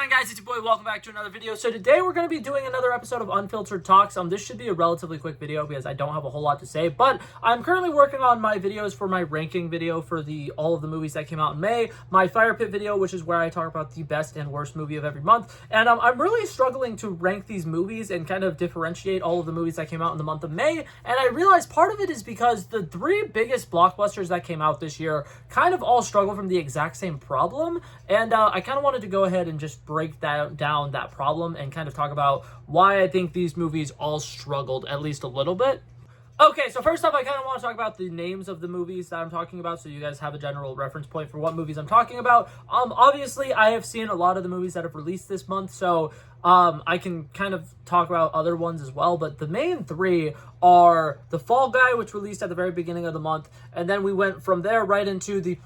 on, guys? It's your boy. Welcome back to another video. So today we're going to be doing another episode of Unfiltered Talks. This should be a relatively quick video because I don't have a whole lot to say, but I'm currently working on my videos for my ranking video for all of the movies that came out in May, my Fire Pit video, which is where I talk about the best and worst movie of every month, and I'm really struggling to rank these movies and kind of differentiate all of the movies that came out in the month of May, and I realized part of it is because the three biggest blockbusters that came out this year kind of all struggle from the exact same problem, and I kind of wanted to go ahead and just break down that problem and kind of talk about why I think these movies all struggled at least a little bit. Okay, so first off, I kind of want to talk about the names of the movies that I'm talking about so you guys have a general reference point for what movies I'm talking about. Obviously, I have seen a lot of the movies that have released this month, so I can kind of talk about other ones as well, but the main three are The Fall Guy, which released at the very beginning of the month, and then we went from there right into the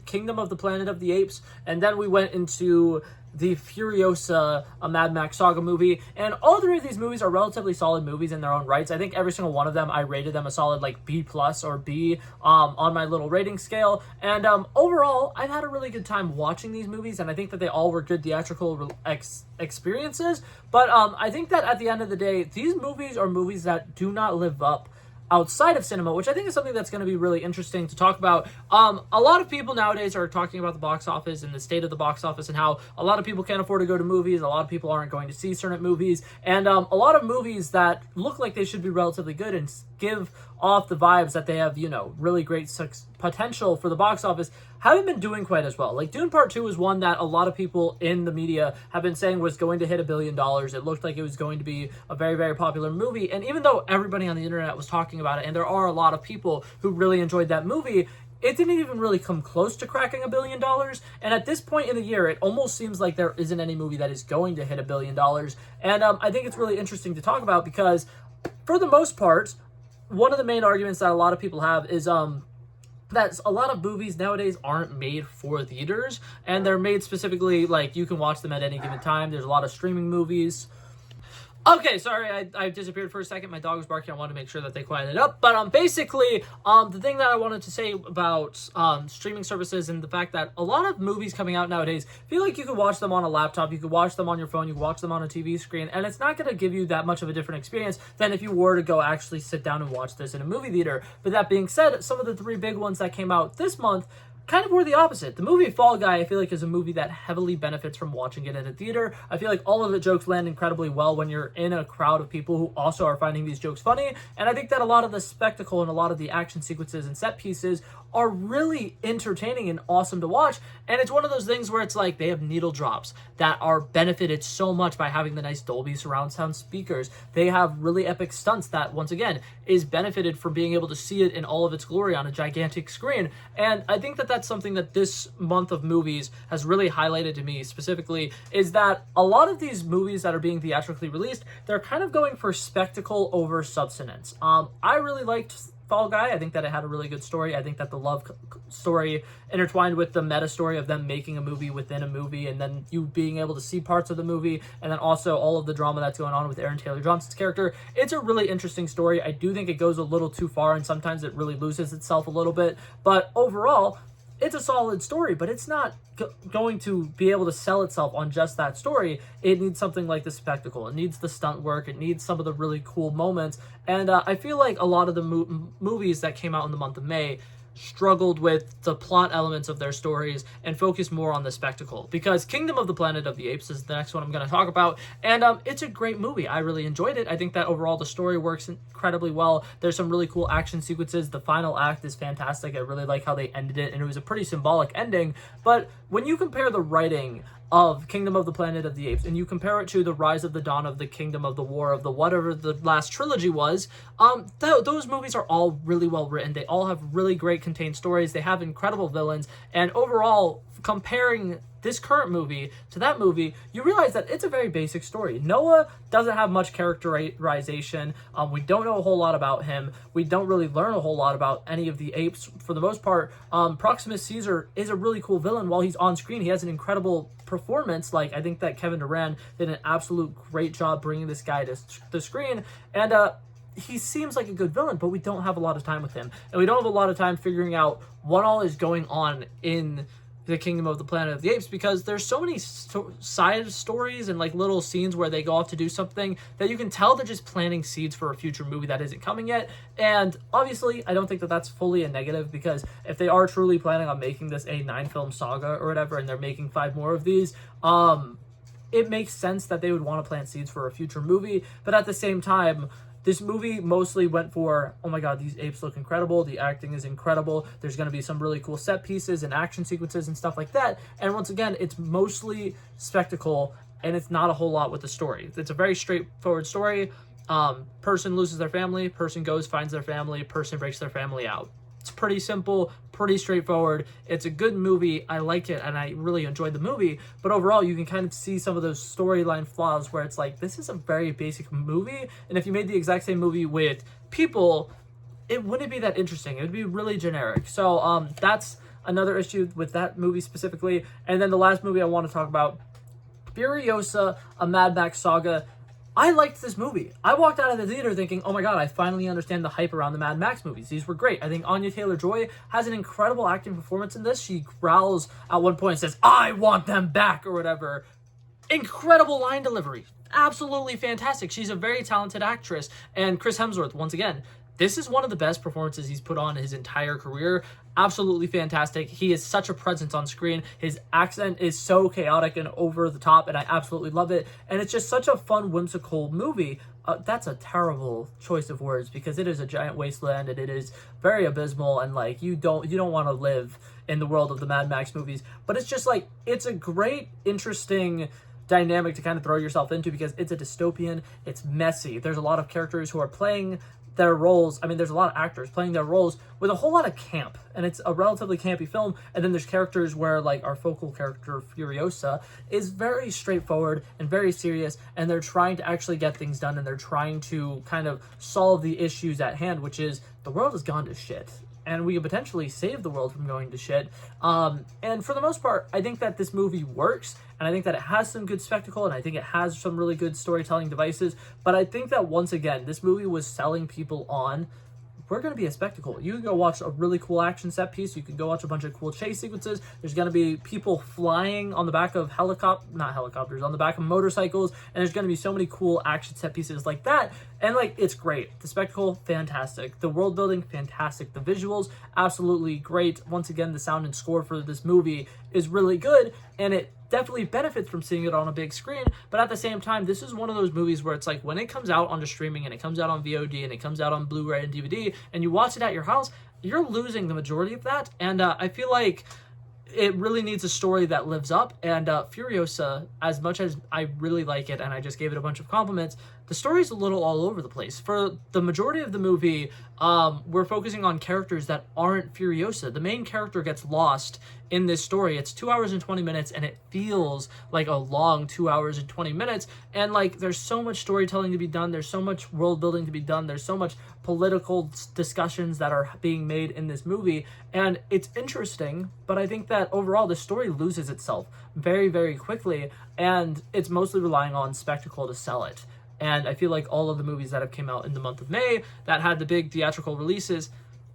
Kingdom of the Planet of the Apes, and then we went into the Furiosa, a Mad Max Saga movie, and all three of these movies are relatively solid movies in their own rights. I think every single one of them, I rated them a solid like B+ or B on my little rating scale, and overall, I've had a really good time watching these movies, and I think that they all were good theatrical experiences, but I think that at the end of the day, these movies are movies that do not live up outside of cinema, which I think is something that's going to be really interesting to talk about. A lot of people nowadays are talking about the box office and the state of the box office and how a lot of people can't afford to go to movies, a lot of people aren't going to see certain movies, and a lot of movies that look like they should be relatively good and give off the vibes that they have, you know, really great potential for the box office haven't been doing quite as well. Like Dune Part 2 is one that a lot of people in the media have been saying was going to hit $1 billion. It looked like it was going to be a very, very popular movie. And even though everybody on the internet was talking about it, and there are a lot of people who really enjoyed that movie, it didn't even really come close to cracking $1 billion. And at this point in the year, it almost seems like there isn't any movie that is going to hit $1 billion. And I think it's really interesting to talk about because for the most part, one of the main arguments that a lot of people have is that a lot of movies nowadays aren't made for theaters, and they're made specifically, like, you can watch them at any given time. There's a lot of streaming movies. Okay, sorry, I disappeared for a second. My dog was barking. I wanted to make sure that they quieted up. But basically, the thing that I wanted to say about streaming services and the fact that a lot of movies coming out nowadays feel like you could watch them on a laptop, you could watch them on your phone, you could watch them on a TV screen, and it's not going to give you that much of a different experience than if you were to go actually sit down and watch this in a movie theater. But that being said, some of the three big ones that came out this month kind of were the opposite. The movie Fall Guy, I feel like, is a movie that heavily benefits from watching it in a theater. I feel like all of the jokes land incredibly well when you're in a crowd of people who also are finding these jokes funny, and I think that a lot of the spectacle and a lot of the action sequences and set pieces are really entertaining and awesome to watch, and it's one of those things where it's like they have needle drops that are benefited so much by having the nice Dolby surround sound speakers. They have really epic stunts that, once again, is benefited from being able to see it in all of its glory on a gigantic screen, and I think that that's something that this month of movies has really highlighted to me specifically, is that a lot of these movies that are being theatrically released, they're kind of going for spectacle over substance. I really liked Fall Guy. I think that it had a really good story. I think that the love story intertwined with the meta story of them making a movie within a movie, and then you being able to see parts of the movie, and then also all of the drama that's going on with Aaron Taylor Johnson's character. It's a really interesting story. I do think it goes a little too far, and sometimes it really loses itself a little bit, but overall, it's a solid story, but it's not going to be able to sell itself on just that story. It needs something like the spectacle. It needs the stunt work. It needs some of the really cool moments. And I feel like a lot of the movies that came out in the month of May struggled with the plot elements of their stories and focused more on the spectacle, because Kingdom of the Planet of the Apes is the next one I'm going to talk about, and it's a great movie. I really enjoyed it. I think that overall the story works incredibly well. There's some really cool action sequences. The final act is fantastic. I really like how they ended it, and it was a pretty symbolic ending. But when you compare the writing of Kingdom of the Planet of the Apes and you compare it to the Rise of the Dawn of the Kingdom of the War of the whatever the last trilogy was, those movies are all really well written. They all have really great contained stories. They have incredible villains, and overall, comparing this current movie to that movie, you realize that it's a very basic story. Noah doesn't have much characterization. We don't know a whole lot about him. We don't really learn a whole lot about any of the apes for the most part. Proximus Caesar is a really cool villain. While he's on screen, he has an incredible performance. Like, I think that Kevin Durant did an absolute great job bringing this guy to the screen, and he seems like a good villain, but we don't have a lot of time with him, and we don't have a lot of time figuring out what all is going on in the Kingdom of the Planet of the Apes, because there's so many side stories and like little scenes where they go off to do something that you can tell they're just planting seeds for a future movie that isn't coming yet. And obviously I don't think that that's fully a negative, because if they are truly planning on making this a 9-film saga or whatever, and they're making 5 more of these, it makes sense that they would want to plant seeds for a future movie. But at the same time, this movie mostly went for, oh my god, these apes look incredible, the acting is incredible, there's going to be some really cool set pieces and action sequences and stuff like that. And once again, it's mostly spectacle, and it's not a whole lot with the story. It's a very straightforward story. Person loses their family, person goes, finds their family, person breaks their family out. It's pretty simple, pretty straightforward. It's a good movie. I like it, and I really enjoyed the movie. But overall, you can kind of see some of those storyline flaws where it's like, this is a very basic movie, and if you made the exact same movie with people, it wouldn't be that interesting. It would be really generic. So that's another issue with that movie specifically. And then the last movie I want to talk about, Furiosa, a Mad Max Saga. I liked this movie. I walked out of the theater thinking, oh my god, I finally understand the hype around the Mad Max movies. These were great. I think Anya Taylor-Joy has an incredible acting performance in this. She growls at one point and says, I want them back, or whatever. Incredible line delivery. Absolutely fantastic. She's a very talented actress. And Chris Hemsworth, once again, this is one of the best performances he's put on his entire career. Absolutely fantastic. He is such a presence on screen. His accent is so chaotic and over the top, and I absolutely love it. And it's just such a fun, whimsical movie. That's a terrible choice of words, because it is a giant wasteland, and it is very abysmal, and like you don't want to live in the world of the Mad Max movies. But it's just like, it's a great, interesting dynamic to kind of throw yourself into, because it's a dystopian, it's messy. There's a lot of characters who are playing their roles. I mean, there's a lot of actors playing their roles with a whole lot of camp, and it's a relatively campy film. And then there's characters where, like, our focal character Furiosa is very straightforward and very serious, and they're trying to actually get things done, and they're trying to kind of solve the issues at hand, which is the world has gone to shit, and we could potentially save the world from going to shit. And for the most part, I think that this movie works, and I think that it has some good spectacle, and I think it has some really good storytelling devices. But I think that, once again, this movie was selling people on, we're going to be a spectacle. You can go watch a really cool action set piece. You can go watch a bunch of cool chase sequences. There's going to be people flying on the back of on the back of motorcycles. And there's going to be so many cool action set pieces like that. And like, it's great. The spectacle, fantastic. The world building, fantastic. The visuals, absolutely great. Once again, the sound and score for this movie is really good. And it definitely benefits from seeing it on a big screen. But at the same time, this is one of those movies where it's like, when it comes out onto streaming, and it comes out on VOD, and it comes out on Blu-ray and DVD, and you watch it at your house, you're losing the majority of that. And I feel like it really needs a story that lives up. And Furiosa, as much as I really like it, and I just gave it a bunch of compliments, the story's a little all over the place. For the majority of the movie, we're focusing on characters that aren't Furiosa. The main character gets lost in this story. It's 2 hours and 20 minutes, and it feels like a long 2 hours and 20 minutes. And like, there's so much storytelling to be done. There's so much world building to be done. There's so much political discussions that are being made in this movie. And it's interesting, but I think that overall the story loses itself very, very quickly. And it's mostly relying on spectacle to sell it. And I feel like all of the movies that have came out in the month of May that had the big theatrical releases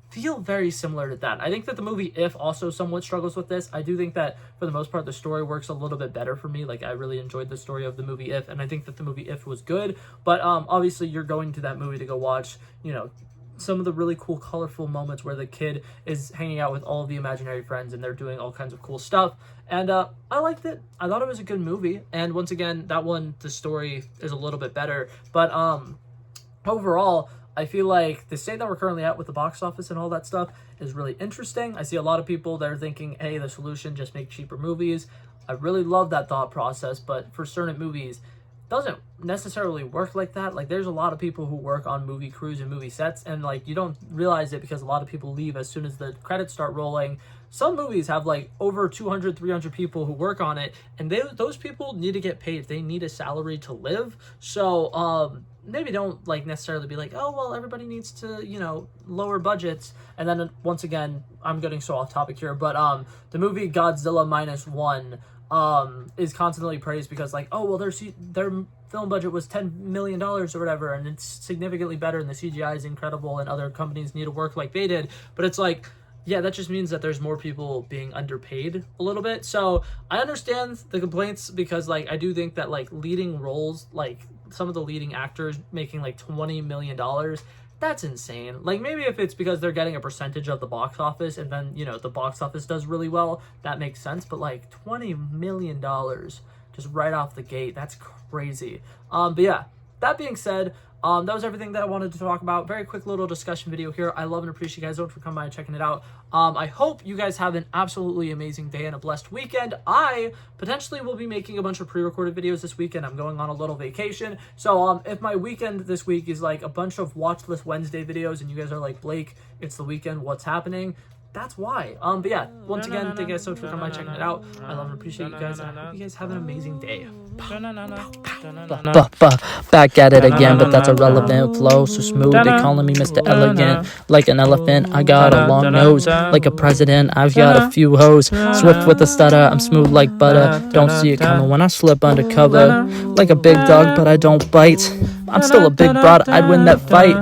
feel very similar to that. I think that the movie If also somewhat struggles with this. I do think that for the most part the story works a little bit better for me. Like, I really enjoyed the story of the movie If, and I think that the movie If was good. But obviously you're going to that movie to go watch, you know, some of the really cool, colorful moments where the kid is hanging out with all of the imaginary friends and they're doing all kinds of cool stuff. And I liked it. I thought it was a good movie. And once again, that one, the story is a little bit better. But overall, I feel like the state that we're currently at with the box office and all that stuff is really interesting. I see a lot of people that are thinking, hey, the solution, just make cheaper movies. I really love that thought process, but for certain movies, doesn't necessarily work like that. Like, there's a lot of people who work on movie crews and movie sets, and like, you don't realize it because a lot of people leave as soon as the credits start rolling. Some movies have like over 200, 300 people who work on it, and those people need to get paid. They need a salary to live. So maybe don't like necessarily be like, oh, well, everybody needs to, you know, lower budgets. And then once again, I'm getting so off topic here, but the movie Godzilla Minus One is constantly praised because, like, oh, well, their film budget was $10 million or whatever, and it's significantly better, and the CGI is incredible, and other companies need to work like they did. But it's like, yeah, that just means that there's more people being underpaid a little bit. So I understand the complaints because, like, I do think that, like, leading roles, like, some of the leading actors making, like, $20 million, that's insane. Like, maybe if it's because they're getting a percentage of the box office and then, you know, the box office does really well, that makes sense. But, like, $20 million just right off the gate, that's crazy. But yeah, that being said, that was everything that I wanted to talk about. Very quick little discussion video here. I love and appreciate you guys so much for coming by and checking it out. I hope you guys have an absolutely amazing day and a blessed weekend. I potentially will be making a bunch of pre-recorded videos this weekend. I'm going on a little vacation. So if my weekend this week is like a bunch of Watch List Wednesday videos and you guys are like, Blake, it's the weekend, what's happening? That's why. But yeah, once again, thank you guys so much for coming by checking it out. I love and appreciate you guys. And I hope you guys have an amazing day. Back at it again, but that's a relevant flow. So smooth, they calling me Mr. Elegant. Like an elephant, I got a long nose. Like a president, I've got a few hoes. Swift with a stutter, I'm smooth like butter. Don't see it coming when I slip undercover. Like a big dog, but I don't bite. I'm still a big broad, I'd win that fight.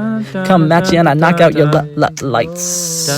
Come match you and I knock out your lights.